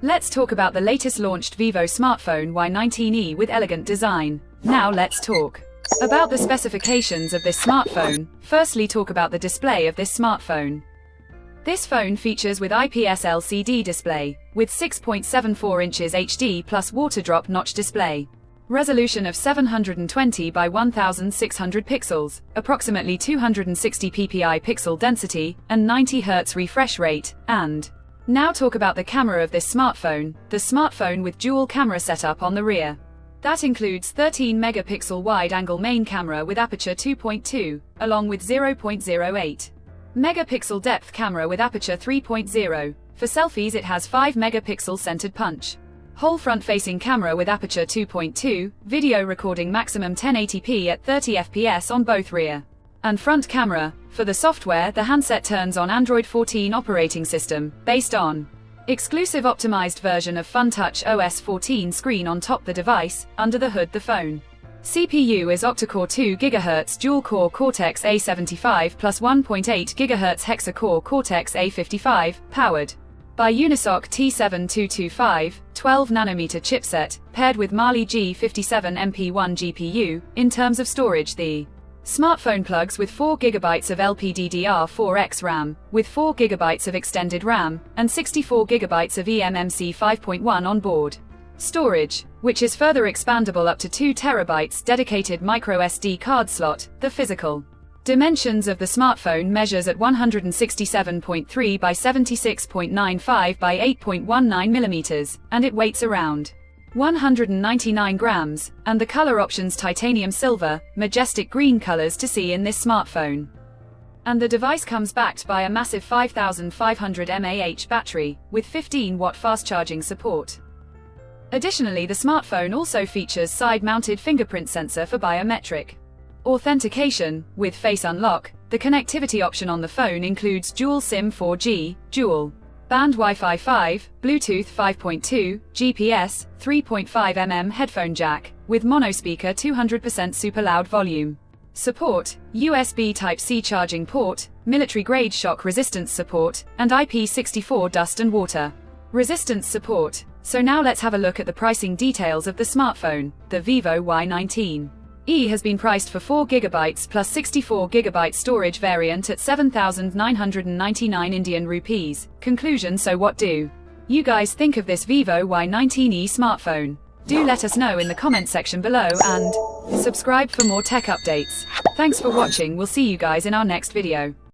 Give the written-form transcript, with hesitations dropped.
Let's talk about the latest launched Vivo smartphone Y19e with elegant design. Now let's talk about the specifications of this smartphone. Firstly, talk about the display of this smartphone. This phone features with IPS LCD display, with 6.74 inches HD plus water drop notch display. Resolution of 720 by 1600 pixels, approximately 260 ppi pixel density, and 90 Hz refresh rate, and now talk about the camera of this smartphone. The smartphone with dual camera setup on the rear. That includes 13 megapixel wide-angle main camera with aperture 2.2, along with 0.08 megapixel depth camera with aperture 3.0. For selfies it has 5 megapixel centered punch. Whole front-facing camera with aperture 2.2, video recording maximum 1080p at 30 fps on both rear and front camera. For the software, the handset turns on Android 14 operating system, based on exclusive optimized version of FunTouch OS 14 screen on top the device. Under the hood, the phone CPU is octa-core 2 GHz dual-core Cortex A75 plus 1.8 GHz hexa-core Cortex A55, powered by Unisoc T7225, 12nm chipset, paired with Mali G57 MP1 GPU. In terms of storage, the smartphone plugs with 4 GB of LPDDR4X RAM, with 4 GB of extended RAM, and 64 GB of eMMC 5.1 on board storage, which is further expandable up to 2 TB. Dedicated microSD card slot. The physical dimensions of the smartphone measures at 167.3 by 76.95 by 8.19 mm, and it weighs around 199 grams, and the color options titanium silver, majestic green colors to see in this smartphone. And the device comes backed by a massive 5500 mAh battery, with 15-watt fast charging support. Additionally, the smartphone also features side-mounted fingerprint sensor for biometric authentication. With Face Unlock, the connectivity option on the phone includes dual SIM 4G, dual band Wi-Fi 5, Bluetooth 5.2, GPS, 3.5mm headphone jack, with monospeaker 200% super loud volume support, USB Type-C charging port, military-grade shock resistance support, and IP64 dust and water resistance support. So now let's have a look at the pricing details of the smartphone. The Vivo Y19e has been priced for 4 GB plus 64 GB storage variant at 7,999 Indian rupees. Conclusion: so what do you guys think of this Vivo Y19e smartphone? Do let us know in the comment section below, and subscribe for more tech updates. Thanks for watching. We'll see you guys in our next video.